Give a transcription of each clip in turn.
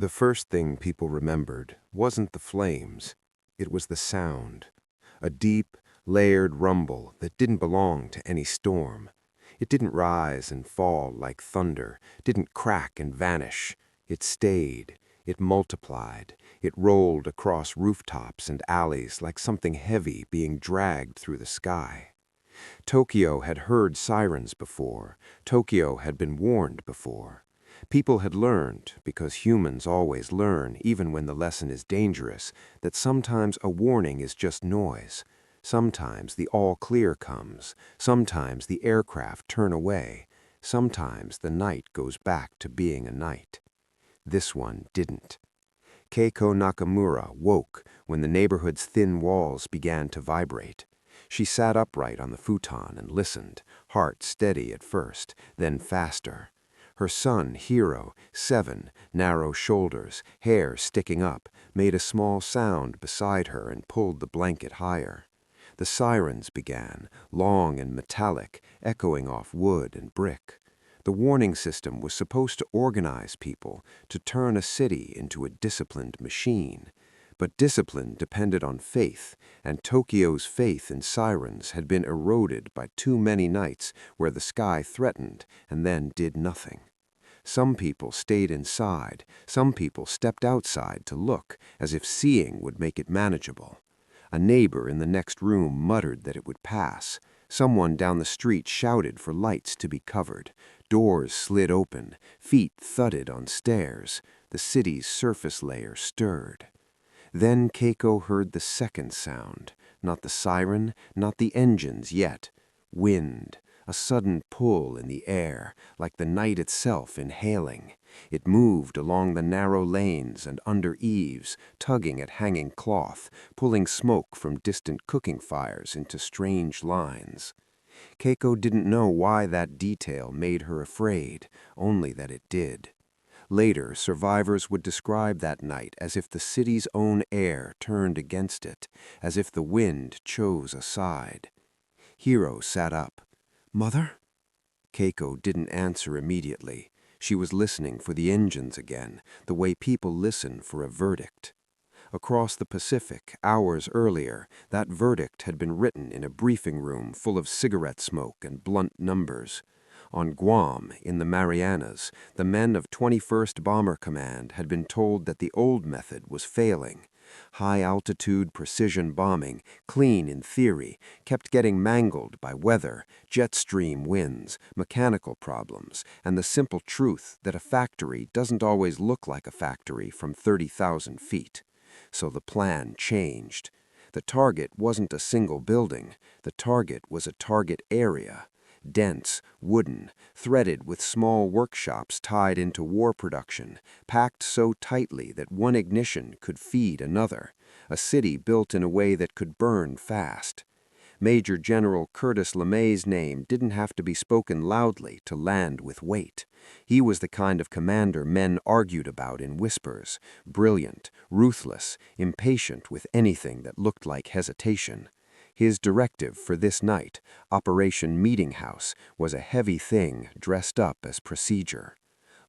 The first thing people remembered wasn't the flames, it was the sound. A deep, layered rumble that didn't belong to any storm. It didn't rise and fall like thunder, didn't crack and vanish. It stayed, it multiplied, it rolled across rooftops and alleys like something heavy being dragged through the sky. Tokyo had heard sirens before. Tokyo had been warned before. People had learned, because humans always learn, even when the lesson is dangerous, that sometimes a warning is just noise. Sometimes the all clear comes. Sometimes the aircraft turn away. Sometimes the night goes back to being a night. This one didn't. Keiko Nakamura woke when the neighborhood's thin walls began to vibrate. She sat upright on the futon and listened, heart steady at first, then faster. Her son, Hiro, 7, narrow shoulders, hair sticking up, made a small sound beside her and pulled the blanket higher. The sirens began, long and metallic, echoing off wood and brick. The warning system was supposed to organize people, to turn a city into a disciplined machine. But discipline depended on faith, and Tokyo's faith in sirens had been eroded by too many nights where the sky threatened and then did nothing. Some people stayed inside, some people stepped outside to look, as if seeing would make it manageable. A neighbor in the next room muttered that it would pass. Someone down the street shouted for lights to be covered. Doors slid open, feet thudded on stairs. The city's surface layer stirred. Then Keiko heard the second sound, not the siren, not the engines yet. Wind, a sudden pull in the air, like the night itself inhaling. It moved along the narrow lanes and under eaves, tugging at hanging cloth, pulling smoke from distant cooking fires into strange lines. Keiko didn't know why that detail made her afraid, only that it did. Later, survivors would describe that night as if the city's own air turned against it, as if the wind chose a side. Hiro sat up. "Mother?" Keiko didn't answer immediately. She was listening for the engines again, the way people listen for a verdict. Across the Pacific, hours earlier, that verdict had been written in a briefing room full of cigarette smoke and blunt numbers. On Guam, in the Marianas, the men of 21st Bomber Command had been told that the old method was failing. High-altitude precision bombing, clean in theory, kept getting mangled by weather, jet stream winds, mechanical problems, and the simple truth that a factory doesn't always look like a factory from 30,000 feet. So the plan changed. The target wasn't a single building. The target was a target area. Dense, wooden, threaded with small workshops tied into war production, packed so tightly that one ignition could feed another, a city built in a way that could burn fast. Major General Curtis LeMay's name didn't have to be spoken loudly to land with weight. He was the kind of commander men argued about in whispers, brilliant, ruthless, impatient with anything that looked like hesitation. His directive for this night, Operation Meetinghouse, was a heavy thing dressed up as procedure.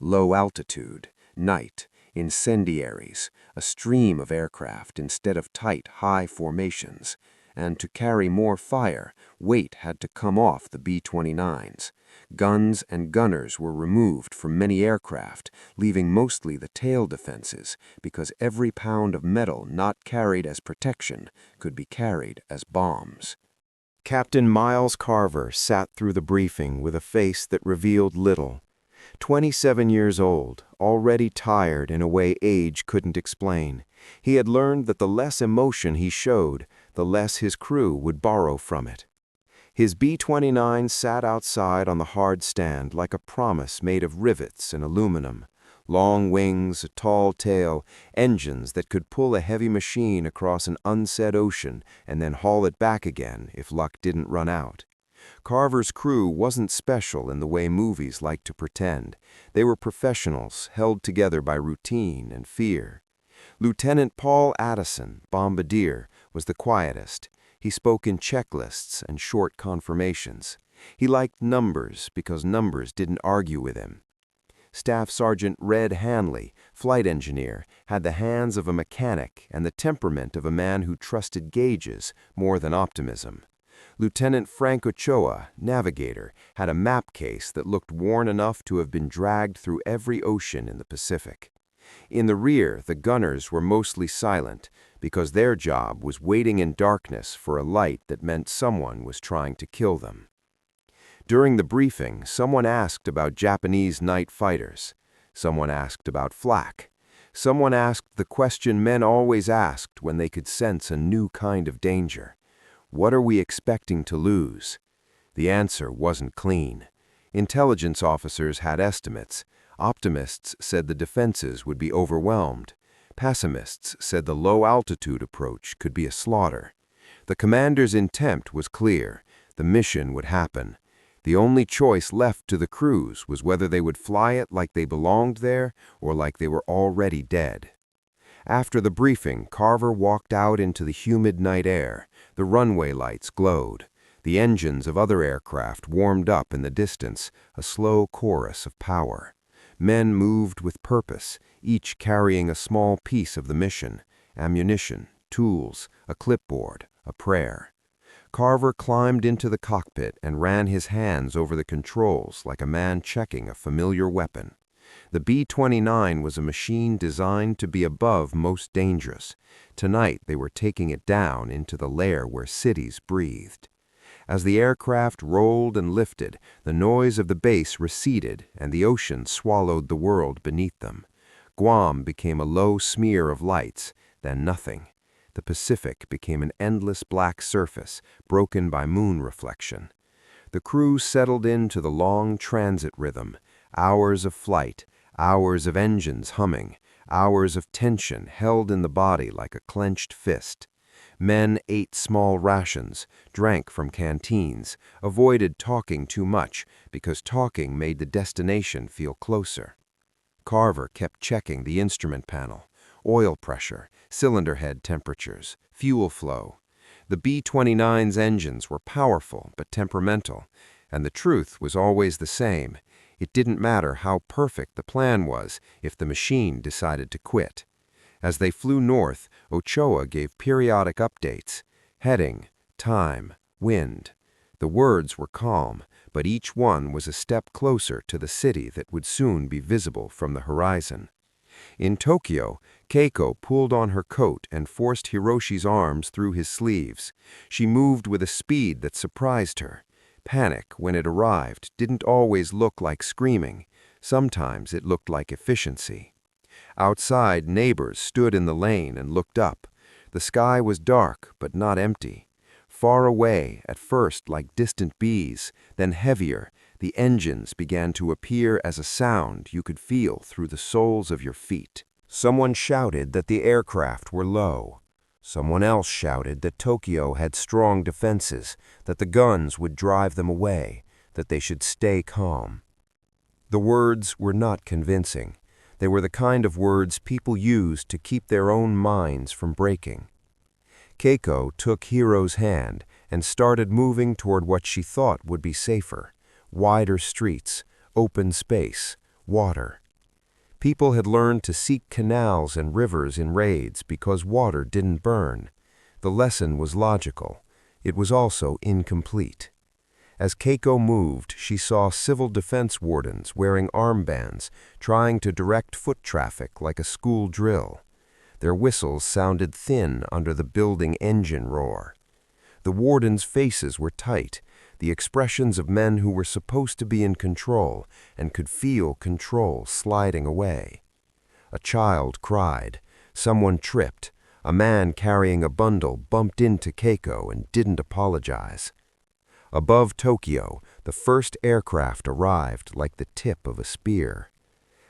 Low altitude, night, incendiaries, a stream of aircraft instead of tight, high formations. And to carry more fire, weight had to come off the B-29s. Guns and gunners were removed from many aircraft, leaving mostly the tail defenses, because every pound of metal not carried as protection could be carried as bombs. Captain Miles Carver sat through the briefing with a face that revealed little. 27 years old, already tired in a way age couldn't explain. He had learned that the less emotion he showed, the less his crew would borrow from it. His B-29 sat outside on the hard stand like a promise made of rivets and aluminum. Long wings, a tall tail, engines that could pull a heavy machine across an unsaid ocean and then haul it back again if luck didn't run out. Carver's crew wasn't special in the way movies like to pretend. They were professionals held together by routine and fear. Lieutenant Paul Addison, bombardier, was the quietest. He spoke in checklists and short confirmations. He liked numbers because numbers didn't argue with him. Staff Sergeant Red Hanley, flight engineer, had the hands of a mechanic and the temperament of a man who trusted gauges more than optimism. Lieutenant Frank Ochoa, navigator, had a map case that looked worn enough to have been dragged through every ocean in the Pacific. In the rear, the gunners were mostly silent, because their job was waiting in darkness for a light that meant someone was trying to kill them. During the briefing, someone asked about Japanese night fighters. Someone asked about flak. Someone asked the question men always asked when they could sense a new kind of danger. What are we expecting to lose? The answer wasn't clean. Intelligence officers had estimates. Optimists said the defenses would be overwhelmed. Pessimists said the low-altitude approach could be a slaughter. The commander's intent was clear. The mission would happen. The only choice left to the crews was whether they would fly it like they belonged there or like they were already dead. After the briefing, Carver walked out into the humid night air. The runway lights glowed. The engines of other aircraft warmed up in the distance, a slow chorus of power. Men moved with purpose, each carrying a small piece of the mission: ammunition, tools, a clipboard, a prayer. Carver climbed into the cockpit and ran his hands over the controls like a man checking a familiar weapon. The B-29 was a machine designed to be above most dangerous. Tonight they were taking it down into the lair where cities breathed. As the aircraft rolled and lifted, the noise of the base receded and the ocean swallowed the world beneath them. Guam became a low smear of lights, then nothing. The Pacific became an endless black surface, broken by moon reflection. The crew settled into the long transit rhythm, hours of flight, hours of engines humming, hours of tension held in the body like a clenched fist. Men ate small rations, drank from canteens, avoided talking too much because talking made the destination feel closer. Carver kept checking the instrument panel. Oil pressure, cylinder head temperatures, fuel flow. The B-29's engines were powerful but temperamental, and the truth was always the same. It didn't matter how perfect the plan was if the machine decided to quit. As they flew north, Ochoa gave periodic updates: heading, time, wind. The words were calm, but each one was a step closer to the city that would soon be visible from the horizon. In Tokyo, Keiko pulled on her coat and forced Hiroshi's arms through his sleeves. She moved with a speed that surprised her. Panic, when it arrived, didn't always look like screaming. Sometimes it looked like efficiency. Outside, neighbors stood in the lane and looked up. The sky was dark, but not empty. Far away, at first like distant bees, then heavier, the engines began to appear as a sound you could feel through the soles of your feet. Someone shouted that the aircraft were low. Someone else shouted that Tokyo had strong defenses, that the guns would drive them away, that they should stay calm. The words were not convincing. They were the kind of words people used to keep their own minds from breaking. Keiko took Hiro's hand and started moving toward what she thought would be safer: wider streets, open space, water. People had learned to seek canals and rivers in raids because water didn't burn. The lesson was logical. It was also incomplete. As Keiko moved, she saw civil defense wardens wearing armbands, trying to direct foot traffic like a school drill. Their whistles sounded thin under the building engine roar. The wardens' faces were tight, the expressions of men who were supposed to be in control and could feel control sliding away. A child cried. Someone tripped. A man carrying a bundle bumped into Keiko and didn't apologize. Above Tokyo, the first aircraft arrived like the tip of a spear.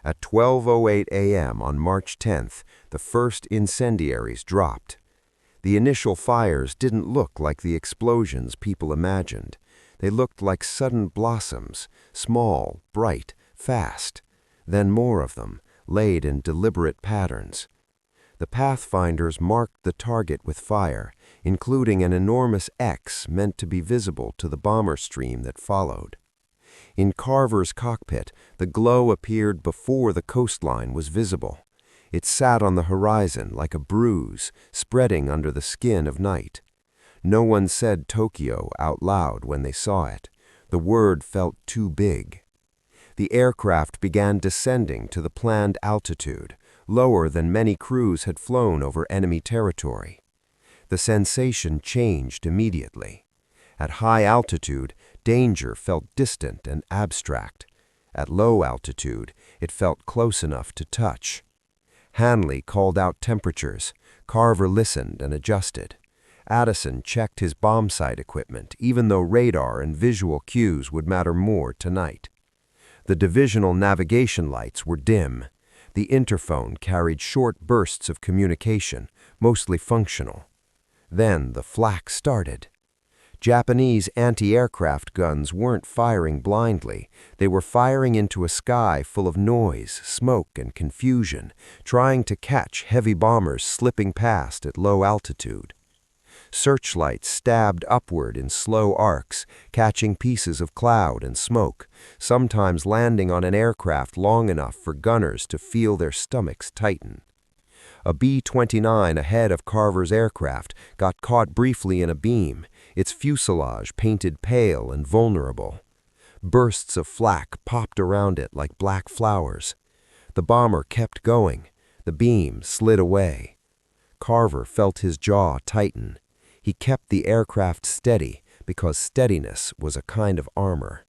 At 12:08 a.m. on March 10th, the first incendiaries dropped. The initial fires didn't look like the explosions people imagined. They looked like sudden blossoms, small, bright, fast. Then more of them, laid in deliberate patterns. The pathfinders marked the target with fire, including an enormous X meant to be visible to the bomber stream that followed. In Carver's cockpit, the glow appeared before the coastline was visible. It sat on the horizon like a bruise, spreading under the skin of night. No one said Tokyo out loud when they saw it. The word felt too big. The aircraft began descending to the planned altitude, lower than many crews had flown over enemy territory. The sensation changed immediately. At high altitude, danger felt distant and abstract. At low altitude, it felt close enough to touch. Hanley called out temperatures. Carver listened and adjusted. Addison checked his bomb sight equipment, even though radar and visual cues would matter more tonight. The divisional navigation lights were dim. The interphone carried short bursts of communication, mostly functional. Then the flak started. Japanese anti-aircraft guns weren't firing blindly. They were firing into a sky full of noise, smoke, and confusion, trying to catch heavy bombers slipping past at low altitude. Searchlights stabbed upward in slow arcs, catching pieces of cloud and smoke, sometimes landing on an aircraft long enough for gunners to feel their stomachs tighten. A B-29 ahead of Carver's aircraft got caught briefly in a beam, its fuselage painted pale and vulnerable. Bursts of flak popped around it like black flowers. The bomber kept going. The beam slid away. Carver felt his jaw tighten. He kept the aircraft steady because steadiness was a kind of armor.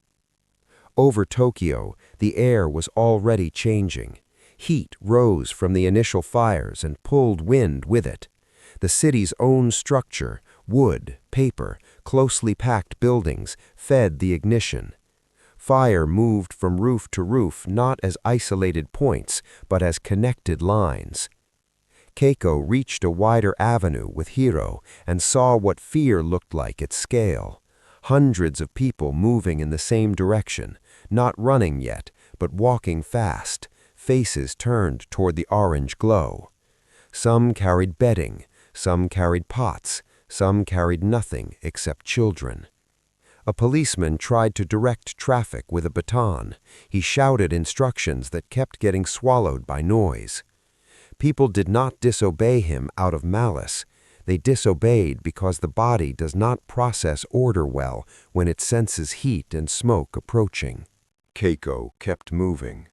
Over Tokyo, the air was already changing. Heat rose from the initial fires and pulled wind with it. The city's own structure, wood, paper, closely packed buildings, fed the ignition. Fire moved from roof to roof not as isolated points, but as connected lines. Keiko reached a wider avenue with Hiro and saw what fear looked like at scale. Hundreds of people moving in the same direction, not running yet, but walking fast, faces turned toward the orange glow. Some carried bedding, some carried pots, some carried nothing except children. A policeman tried to direct traffic with a baton. He shouted instructions that kept getting swallowed by noise. People did not disobey him out of malice. They disobeyed because the body does not process order well when it senses heat and smoke approaching. Keiko kept moving.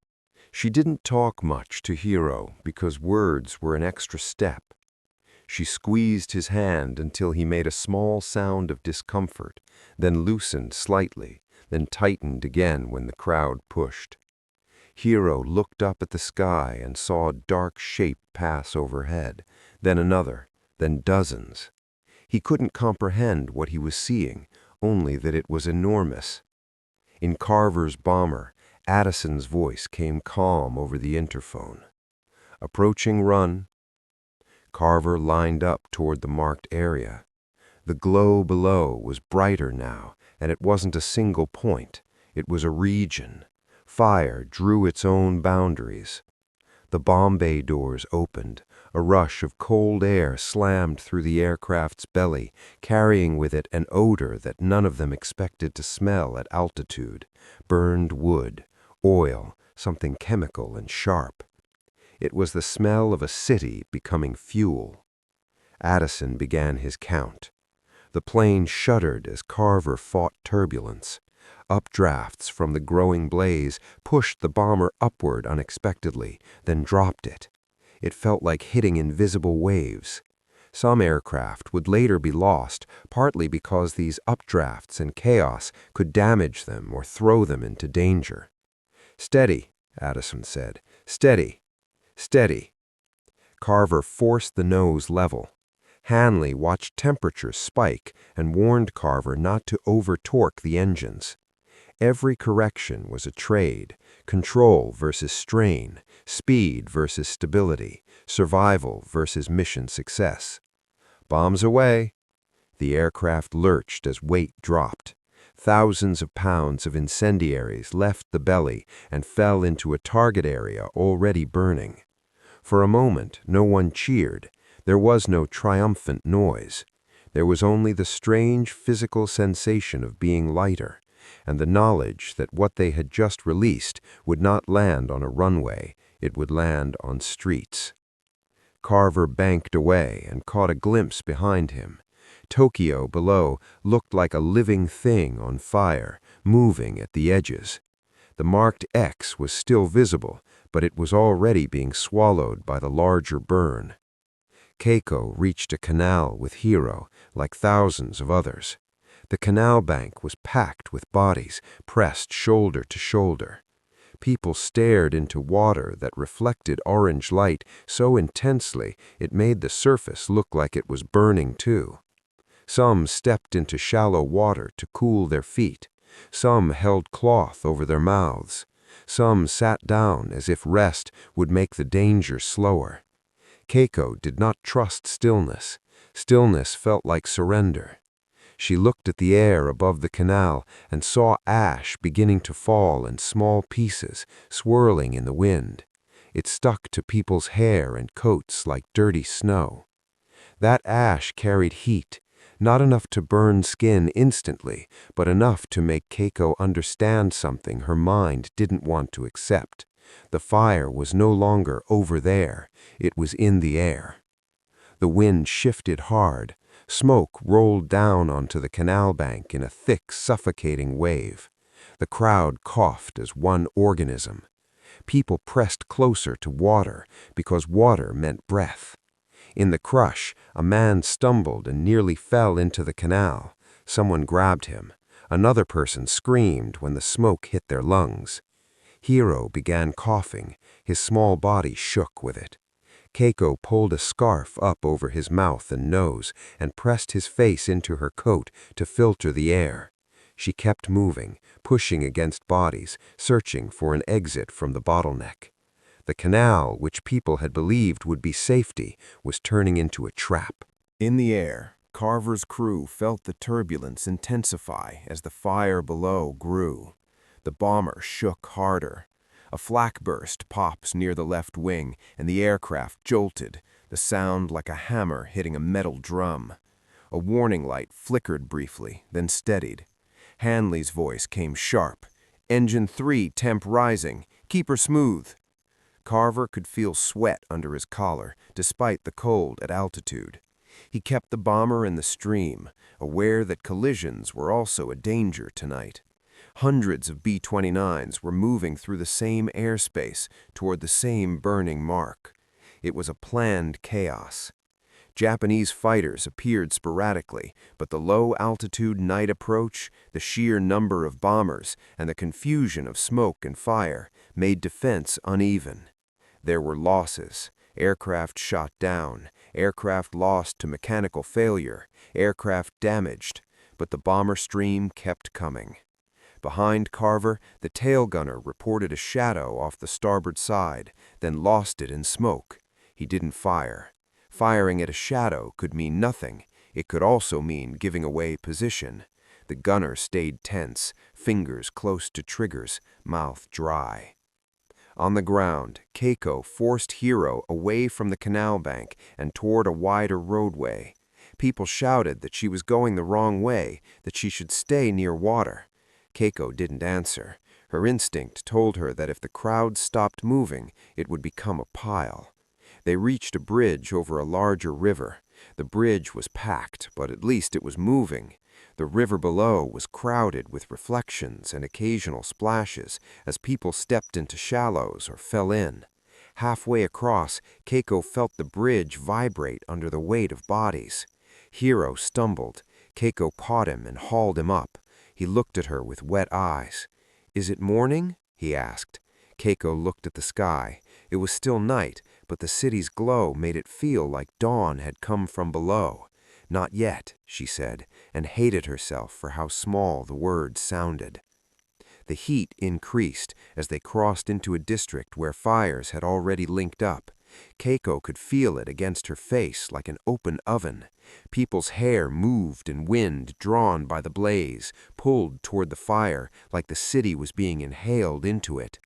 She didn't talk much to Hiro because words were an extra step. She squeezed his hand until he made a small sound of discomfort, then loosened slightly, then tightened again when the crowd pushed. Hiro looked up at the sky and saw a dark shape pass overhead, then another, then dozens. He couldn't comprehend what he was seeing, only that it was enormous. In Carver's bomber, Addison's voice came calm over the interphone. Approaching run. Carver lined up toward the marked area. The glow below was brighter now, and it wasn't a single point. It was a region. Fire drew its own boundaries. The bomb bay doors opened. A rush of cold air slammed through the aircraft's belly, carrying with it an odor that none of them expected to smell at altitude. Burned wood, oil, something chemical and sharp. It was the smell of a city becoming fuel. Addison began his count. The plane shuddered as Carver fought turbulence. Updrafts from the growing blaze pushed the bomber upward unexpectedly, then dropped it. It felt like hitting invisible waves. Some aircraft would later be lost, partly because these updrafts and chaos could damage them or throw them into danger. "Steady," Addison said. "Steady. Steady." Carver forced the nose level. Hanley watched temperatures spike and warned Carver not to over-torque the engines. Every correction was a trade: control versus strain, speed versus stability, survival versus mission success. Bombs away. The aircraft lurched as weight dropped. Thousands of pounds of incendiaries left the belly and fell into a target area already burning. For a moment, no one cheered. There was no triumphant noise. There was only the strange physical sensation of being lighter, and the knowledge that what they had just released would not land on a runway, it would land on streets. Carver banked away and caught a glimpse behind him. Tokyo below looked like a living thing on fire, moving at the edges. The marked X was still visible, but it was already being swallowed by the larger burn. Keiko reached a canal with Hiro, like thousands of others. The canal bank was packed with bodies, pressed shoulder to shoulder. People stared into water that reflected orange light so intensely it made the surface look like it was burning too. Some stepped into shallow water to cool their feet. Some held cloth over their mouths. Some sat down as if rest would make the danger slower. Keiko did not trust stillness. Stillness felt like surrender. She looked at the air above the canal and saw ash beginning to fall in small pieces, swirling in the wind. It stuck to people's hair and coats like dirty snow. That ash carried heat, not enough to burn skin instantly, but enough to make Keiko understand something her mind didn't want to accept. The fire was no longer over there, it was in the air. The wind shifted hard. Smoke rolled down onto the canal bank in a thick, suffocating wave. The crowd coughed as one organism. People pressed closer to water because water meant breath. In the crush, a man stumbled and nearly fell into the canal. Someone grabbed him. Another person screamed when the smoke hit their lungs. Hiro began coughing. His small body shook with it. Keiko pulled a scarf up over his mouth and nose and pressed his face into her coat to filter the air. She kept moving, pushing against bodies, searching for an exit from the bottleneck. The canal, which people had believed would be safety, was turning into a trap. In the air, Carver's crew felt the turbulence intensify as the fire below grew. The bomber shook harder. A flak burst pops near the left wing, and the aircraft jolted, the sound like a hammer hitting a metal drum. A warning light flickered briefly, then steadied. Hanley's voice came sharp. "Engine 3, temp rising. Keep her smooth." Carver could feel sweat under his collar, despite the cold at altitude. He kept the bomber in the stream, aware that collisions were also a danger tonight. Hundreds of B-29s were moving through the same airspace toward the same burning mark. It was a planned chaos. Japanese fighters appeared sporadically, but the low-altitude night approach, the sheer number of bombers, and the confusion of smoke and fire made defense uneven. There were losses. Aircraft shot down, aircraft lost to mechanical failure, aircraft damaged, but the bomber stream kept coming. Behind Carver, the tail gunner reported a shadow off the starboard side, then lost it in smoke. He didn't fire. Firing at a shadow could mean nothing. It could also mean giving away position. The gunner stayed tense, fingers close to triggers, mouth dry. On the ground, Keiko forced Hiro away from the canal bank and toward a wider roadway. People shouted that she was going the wrong way, that she should stay near water. Keiko didn't answer. Her instinct told her that if the crowd stopped moving, it would become a pile. They reached a bridge over a larger river. The bridge was packed, but at least it was moving. The river below was crowded with reflections and occasional splashes as people stepped into shallows or fell in. Halfway across, Keiko felt the bridge vibrate under the weight of bodies. Hiro stumbled. Keiko caught him and hauled him up. He looked at her with wet eyes. "Is it morning?" he asked. Keiko looked at the sky. It was still night, but the city's glow made it feel like dawn had come from below. "Not yet," she said, and hated herself for how small the words sounded. The heat increased as they crossed into a district where fires had already linked up. Keiko could feel it against her face like an open oven. People's hair moved in wind drawn by the blaze, pulled toward the fire like the city was being inhaled into it.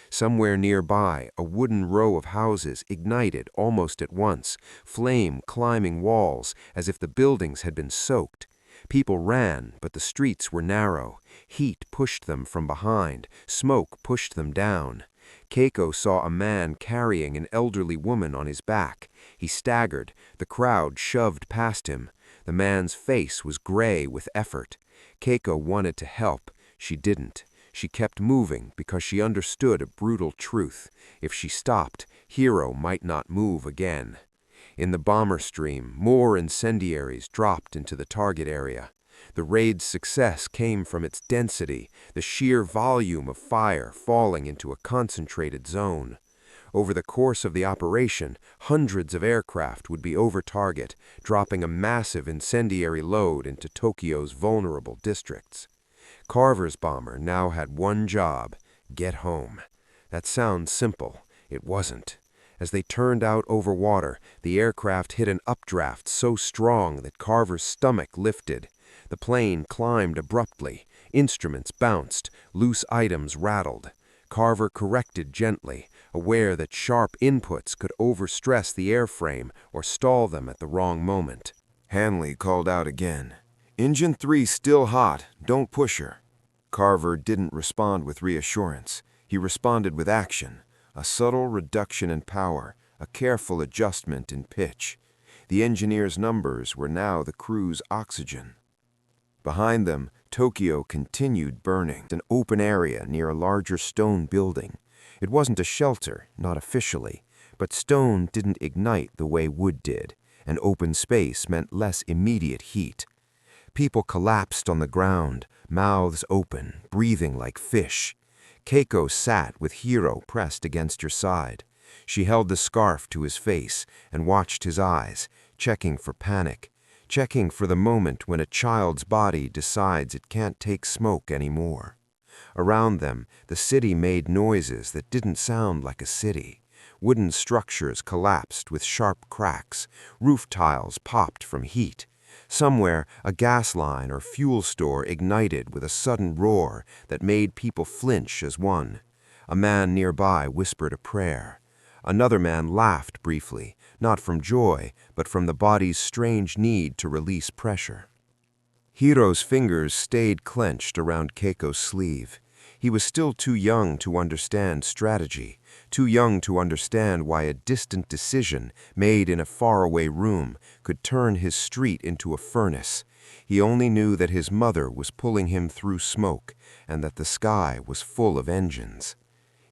Somewhere nearby, a wooden row of houses ignited almost at once, flame climbing walls as if the buildings had been soaked. People ran, but the streets were narrow. Heat pushed them from behind. Smoke pushed them down. Keiko saw a man carrying an elderly woman on his back. He staggered. The crowd shoved past him. The man's face was gray with effort. Keiko wanted to help. She didn't. She kept moving because she understood a brutal truth. If she stopped, Hiro might not move again. In the bomber stream, more incendiaries dropped into the target area. The raid's success came from its density, the sheer volume of fire falling into a concentrated zone. Over the course of the operation, hundreds of aircraft would be over target, dropping a massive incendiary load into Tokyo's vulnerable districts. Carver's bomber now had one job: get home. That sounds simple. It wasn't. As they turned out over water, the aircraft hit an updraft so strong that Carver's stomach lifted. The plane climbed abruptly. Instruments bounced. Loose items rattled. Carver corrected gently, aware that sharp inputs could overstress the airframe or stall them at the wrong moment. Hanley called out again. "Engine 3's still hot. Don't push her." Carver didn't respond with reassurance. He responded with action. A subtle reduction in power, a careful adjustment in pitch. The engineer's numbers were now the crew's oxygen. Behind them, Tokyo continued burning, an open area near a larger stone building. It wasn't a shelter, not officially, but stone didn't ignite the way wood did, and open space meant less immediate heat. People collapsed on the ground, mouths open, breathing like fish. Keiko sat with Hiro pressed against her side. She held the scarf to his face and watched his eyes, checking for panic, checking for the moment when a child's body decides it can't take smoke anymore. Around them, the city made noises that didn't sound like a city. Wooden structures collapsed with sharp cracks. Roof tiles popped from heat. Somewhere, a gas line or fuel store ignited with a sudden roar that made people flinch as one. A man nearby whispered a prayer. Another man laughed briefly, not from joy, but from the body's strange need to release pressure. Hiro's fingers stayed clenched around Keiko's sleeve. He was still too young to understand strategy, too young to understand why a distant decision made in a faraway room could turn his street into a furnace. He only knew that his mother was pulling him through smoke and that the sky was full of engines.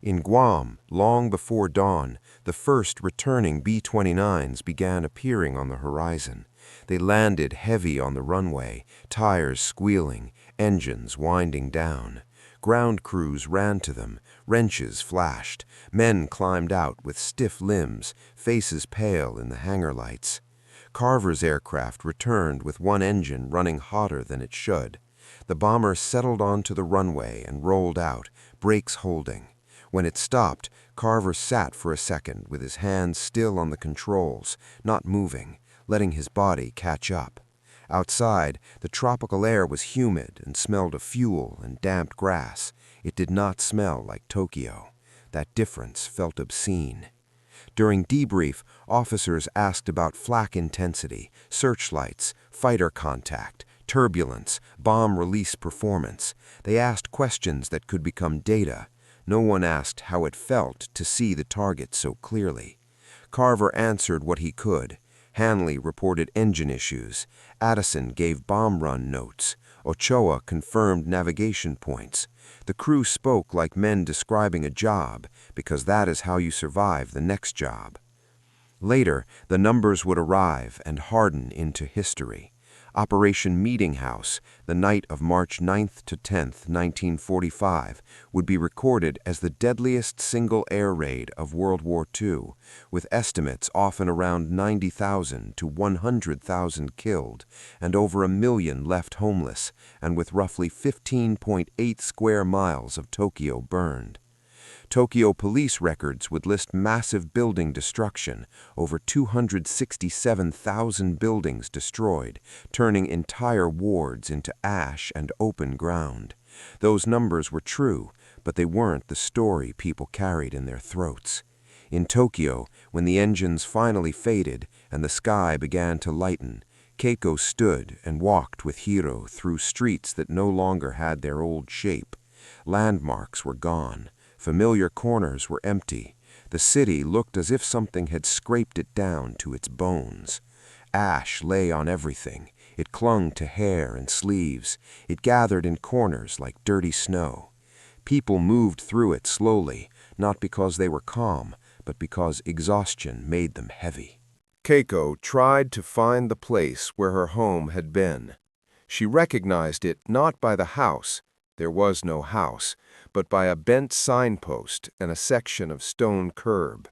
In Guam, long before dawn, the first returning B-29s began appearing on the horizon. They landed heavy on the runway, tires squealing, engines winding down. Ground crews ran to them, wrenches flashed. Men climbed out with stiff limbs, faces pale in the hangar lights. Carver's aircraft returned with one engine running hotter than it should. The bomber settled onto the runway and rolled out, brakes holding. When it stopped, Carver sat for a second with his hands still on the controls, not moving, letting his body catch up. Outside, the tropical air was humid and smelled of fuel and damped grass. It did not smell like Tokyo. That difference felt obscene. During debrief, officers asked about flak intensity, searchlights, fighter contact, turbulence, bomb release performance. They asked questions that could become data. No one asked how it felt to see the target so clearly. Carver answered what he could. Hanley reported engine issues. Addison gave bomb run notes. Ochoa confirmed navigation points. The crew spoke like men describing a job, because that is how you survive the next job. Later, the numbers would arrive and harden into history. Operation Meetinghouse, the night of March 9th to 10th, 1945, would be recorded as the deadliest single air raid of World War II, with estimates often around 90,000 to 100,000 killed, and over 1 million left homeless, and with roughly 15.8 square miles of Tokyo burned. Tokyo police records would list massive building destruction, over 267,000 buildings destroyed, turning entire wards into ash and open ground. Those numbers were true, but they weren't the story people carried in their throats. In Tokyo, when the engines finally faded and the sky began to lighten, Keiko stood and walked with Hiro through streets that no longer had their old shape. Landmarks were gone. Familiar corners were empty. The city looked as if something had scraped it down to its bones. Ash lay on everything. It clung to hair and sleeves. It gathered in corners like dirty snow. People moved through it slowly, not because they were calm, but because exhaustion made them heavy. Keiko tried to find the place where her home had been. She recognized it not by the house, there was no house, but by a bent signpost and a section of stone curb.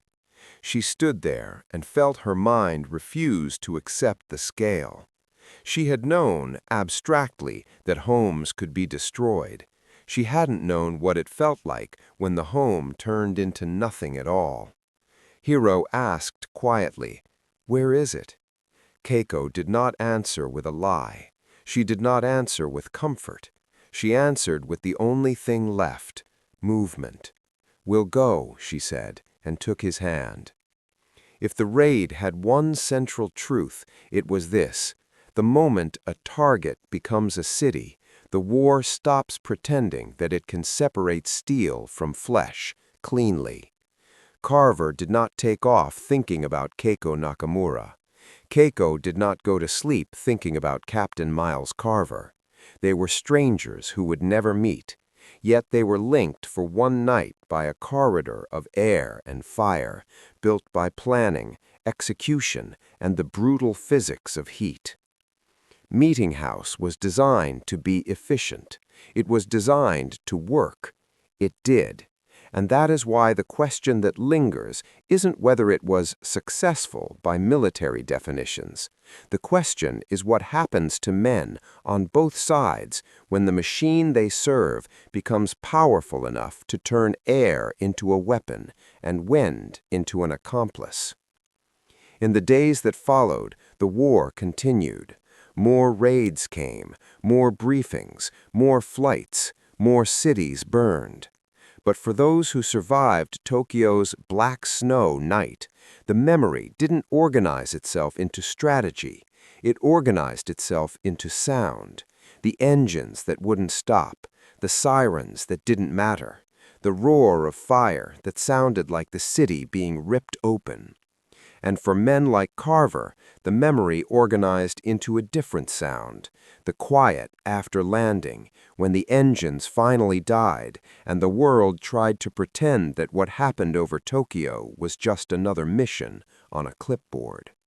She stood there and felt her mind refuse to accept the scale. She had known, abstractly, that homes could be destroyed. She hadn't known what it felt like when the home turned into nothing at all. Hiro asked quietly, "Where is it?" Keiko did not answer with a lie. She did not answer with comfort. She answered with the only thing left, movement. "We'll go," she said, and took his hand. If the raid had one central truth, it was this: the moment a target becomes a city, the war stops pretending that it can separate steel from flesh cleanly. Carver did not take off thinking about Keiko Nakamura. Keiko did not go to sleep thinking about Captain Miles Carver. They were strangers who would never meet, yet they were linked for one night by a corridor of air and fire, built by planning, execution, and the brutal physics of heat. Meetinghouse was designed to be efficient. It was designed to work. It did. And that is why the question that lingers isn't whether it was successful by military definitions. The question is what happens to men on both sides when the machine they serve becomes powerful enough to turn air into a weapon and wind into an accomplice. In the days that followed, the war continued. More raids came, more briefings, more flights, more cities burned. But for those who survived Tokyo's black snow night, the memory didn't organize itself into strategy. It organized itself into sound. The engines that wouldn't stop, the sirens that didn't matter, the roar of fire that sounded like the city being ripped open. And for men like Carver, the memory organized into a different sound, the quiet after landing, when the engines finally died and the world tried to pretend that what happened over Tokyo was just another mission on a clipboard.